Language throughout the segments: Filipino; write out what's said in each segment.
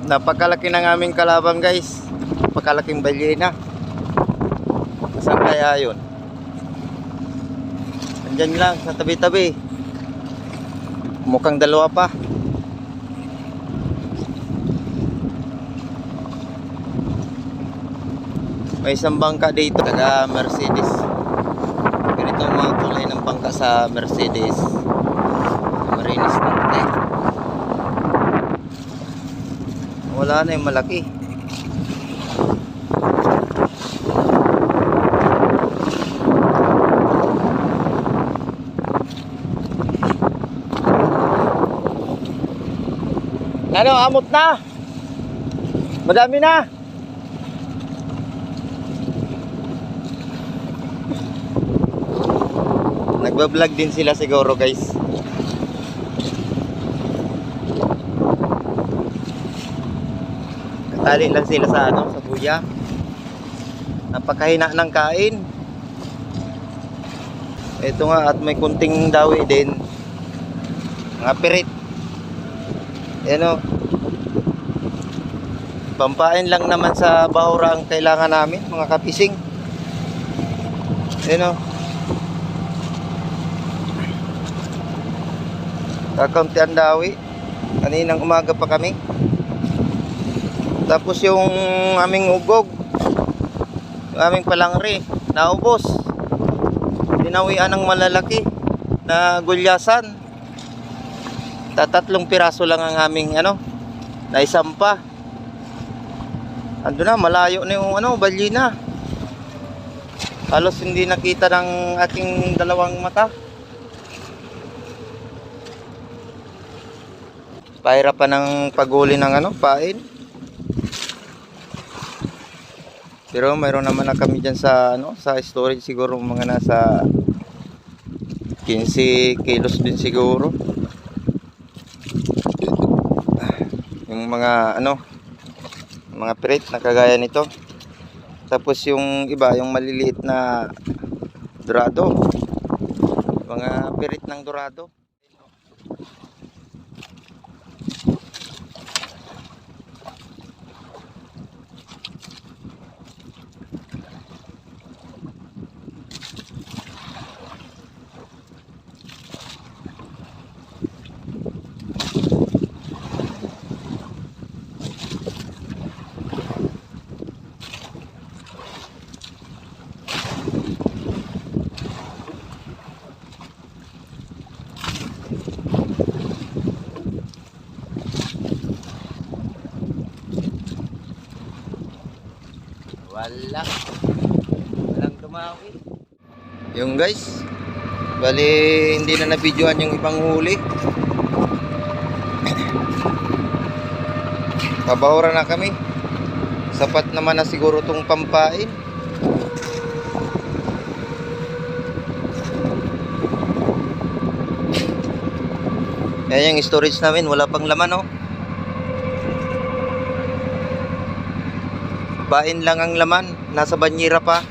Napakalaki ng aming kalaban guys. Napakalaking balyena. Saan kaya yun? Andyan lang sa tabi-tabi. Mukhang dalawa pa. May isang bangka dito, taga Mercedes. Ganito ang mga kulay ng bangka sa Mercedes. Marinis Norte. Wala na yung malaki. Ano, amot na? Madami na. Nagbablog din sila siguro guys. Katali lang sila sa sa buya. Napakahina ng kain. Ito nga, at may kunting dawi din. Mga pirit. Ayan o. Pampain lang naman sa bahura ang kailangan namin, mga kapising. Ayan o. Kakaunti ang dawi. Kaninang umaga pa kami. Tapos yung aming ugog, yung aming palangri, naubos. Dinawian ng malalaki na gulyasan. Tatlong piraso lang ang aming naisampa. Ando na, malayo na yung balyena. Halos hindi nakita ng aking dalawang mata. Pahirapan ng paghuli ng pain. Pero mayroon naman na kami dyan sa sa storage, siguro mga nasa 15 kilos din siguro. Yung mga mga pirit na kagaya nito. Tapos yung iba, yung maliliit na dorado. Mga pirit ng dorado. Walang tumawi. Yung guys, bali hindi na na-videoan yung ibang huli. Pabahura na kami. Sapat naman na siguro tong pampain. Yan yung storage namin, wala pang laman Bain lang ang laman, nasa banyera pa.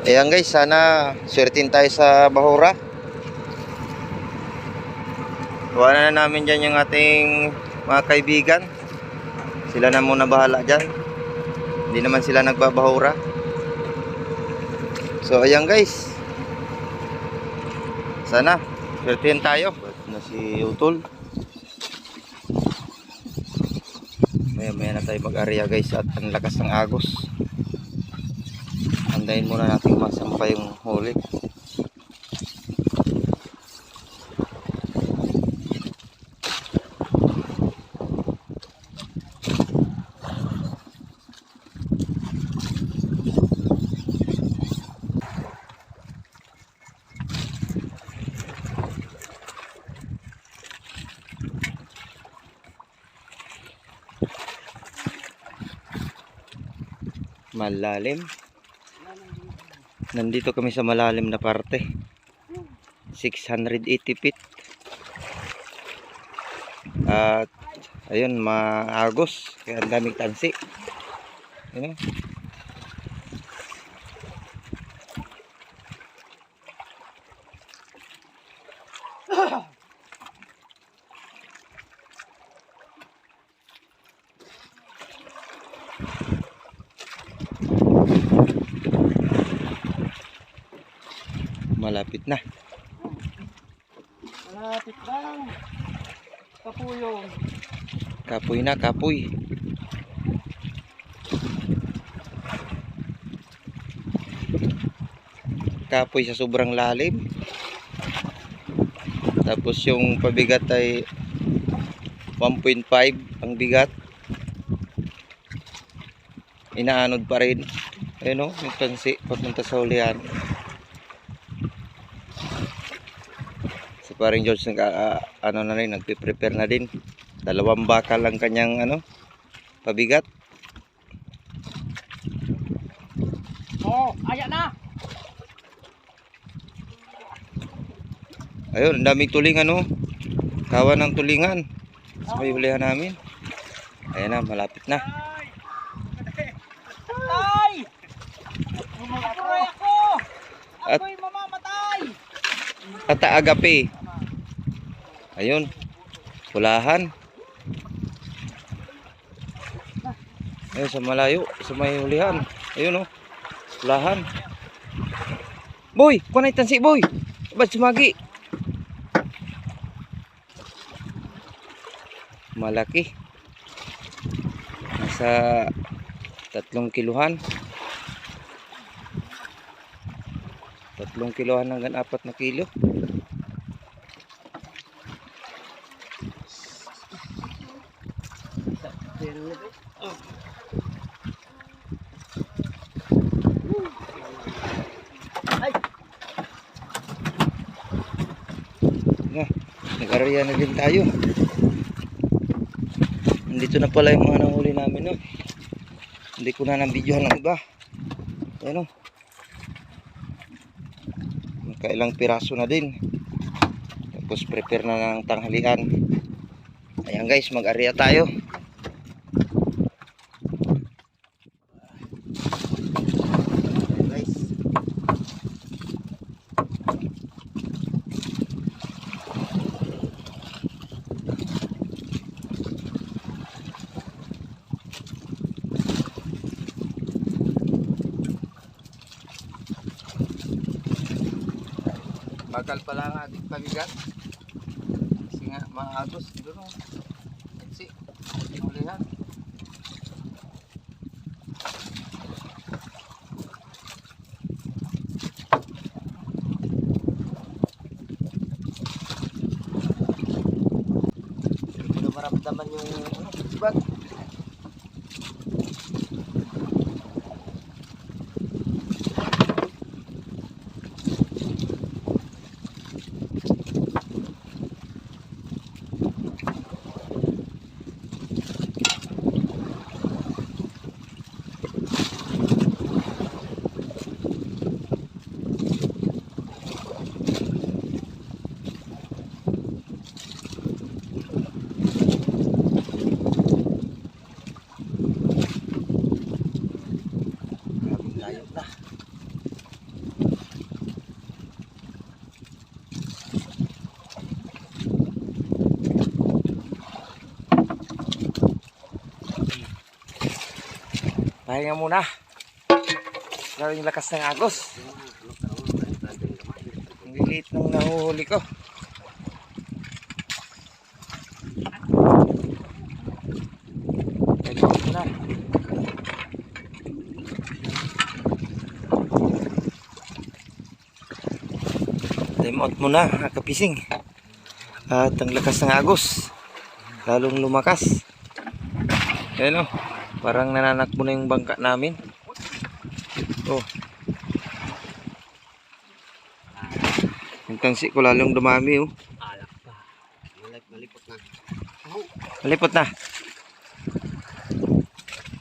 Ayan guys, sana swertin tayo sa bahura. Tuwanan na namin dyan yung ating mga kaibigan. Sila na muna bahala dyan. Hindi naman sila nagbabahura. So ayan guys, sana swertihin tayo. Na si Utol. Maya na tayo mag-area guys, at ang lakas ng agos. Andayin muna natin masampa yung huli. Malalim. Nandito kami sa malalim na parte. 680 feet. At ayun, maagos. Kaya ang daming tansi. Ayun. Malapit na. Malapit lang. Kapuyong. Kapoy na, kapoy. Kapoy sa sobrang lalim. Tapos yung pabigat ay 1.5 ang bigat. Inaanod pa rin. Ayun o, yung tansi papunta sa hulihan. Si paring George ano na rin, nagpe-prepare na din. 2 bakal lang kanyang pabigat. Oh, ayan na. Ayun, ang daming tulingan kawan ng tulingan sa may hulihan namin. Ayan na, malapit na. Ay! Mamatay ako! At- Ako'y mamamatay! At agape. Ayun, pulahan. Ayun, sa malayo, sa may hulihan. Ayun pulahan. Boy, kunay tansi boy. Ba't sumagi? Malaki. Nasa 3 kiluhan. 3 kiluhan hanggang 4 na kilo. Ay! Nag-area na din tayo. Nandito na pala yung mga nahuli namin Hindi ko na nang-videohan ng iba. Ayan Kailang piraso na din. Tapos prepare na ng tanghalian. Ayan guys, mag-area tayo. Guys. Bakal pala ang ating pabigat. Kasi nga mga agos doon Kasi hulihan. Hindi ko maramdaman yung sibat. Pahinga muna. Lalo yung lakas ng agos. Ang liit ng nahuhuli ko. Pahinga muna. Time out muna, kapising. At ang lakas ng agos. Lalong lumakas. Ayan parang nananakbo na yung bangka namin. Yung tansi ko lalong dumami Malipot na. Malipot na.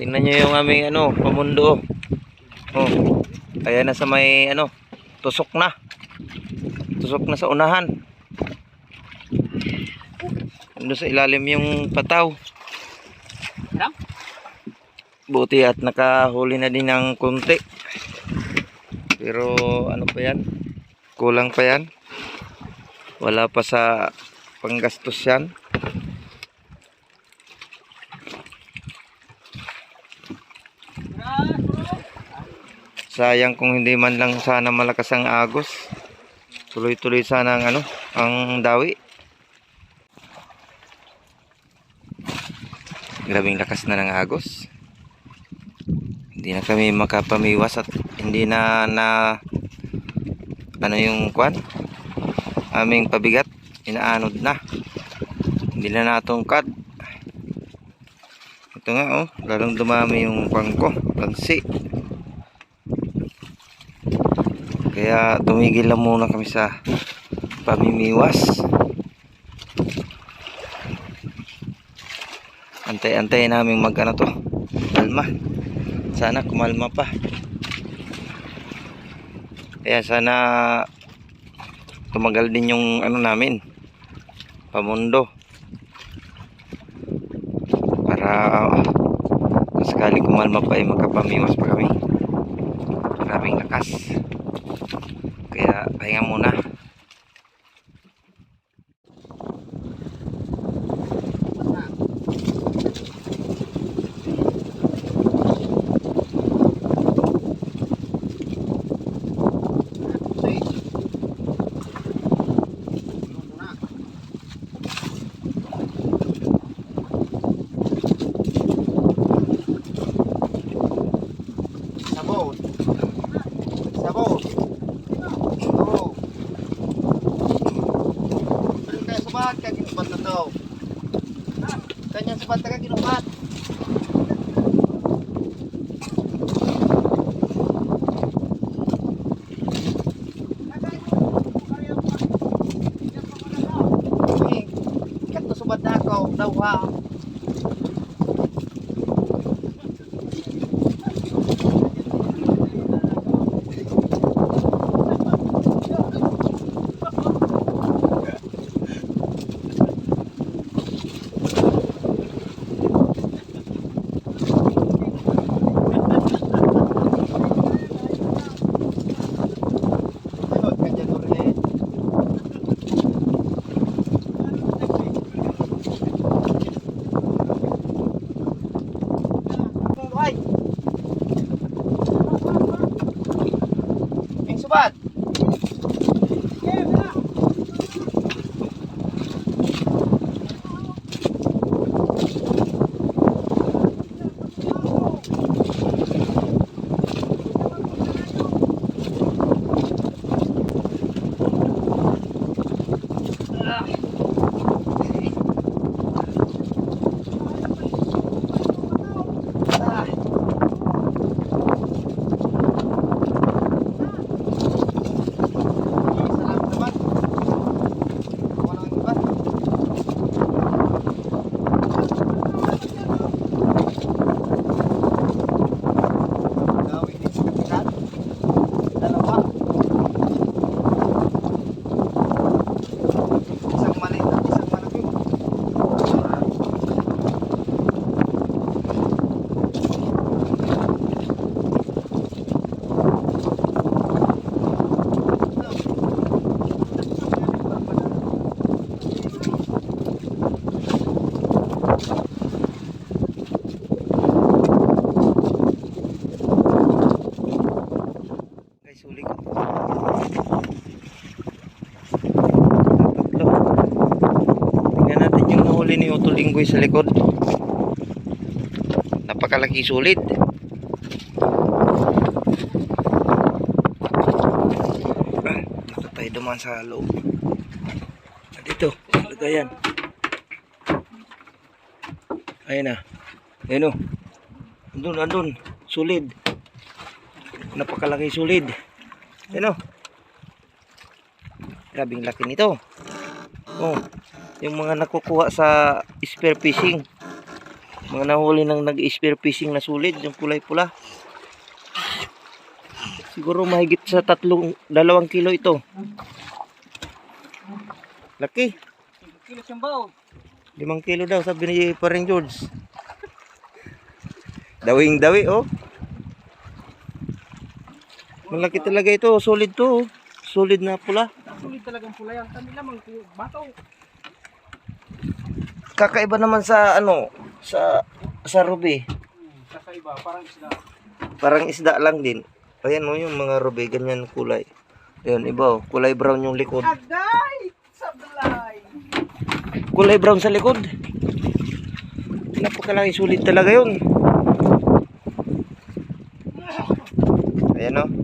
Tingnan nyo yung aming pamundo. Kaya na sa may tusok na. Tusok na sa unahan. Ando sa ilalim yung pataw. Buti at nakahuli na din ng konti. Pero ano pa yan? Kulang pa yan. Wala pa sa panggastos yan. Sayang kung hindi man lang sana malakas ang agos. Tuloy-tuloy sana ang ang dawi. Grabing lakas na ng agos. Hindi na kami makapamiwas at hindi na yung kwan. Aming pabigat, inaanod na. Hindi na natungkad. Ito nga lalong dumami yung pangko, pansi. Kaya tumigil lang muna kami sa pamimiwas. Antay-antay namin kalma. Sana kumalma pa. Kaya sana tumagal din yung namin, pamundo. Para sakali kumalma pa ay makapamiwas pa kami. Maraming lakas. Kaya pahinga muna. Sabon. Sabon. Oo. Pero kaya subat ka ginubat na to. Kanya subat ka ginubat. Kat to subat na ako daw ha. Ay. Ang subat. Sulit ko. Tingnan natin yung nahuli ni Otto Linggoy sa likod. Napakalaki sulit. Nakatay duman sa loob. Dito, lagayan. Ayun na. Ayun o. Andun. Sulid. Napakalaki sulid. Ayun o. Grabing laki nito. Oh, yung mga nakukuha sa spear fishing. Mga nahuli ng nag-spear fishing na sulid, yung kulay pula. Siguro mahigit sa 2 kilo ito. Laki. 5 kilo siyang bao. 5 kilo daw sabi ni Pareng George. Dawing-dawi, oh. Malaki talaga ito. Solid to, oh. Solid na pula. Sulit talagang pula yan. Kami lamang bato. Kakaiba naman sa ano, sa ruby. Kakaiba, parang isda. Parang isda lang din. Ayan mo yung mga ruby, ganyan kulay. Ayan, iba, oh. Kulay brown yung likod. Agay! Sablay! Kulay brown sa likod. Napakalaki, sulit talaga yun. Ayan, oh.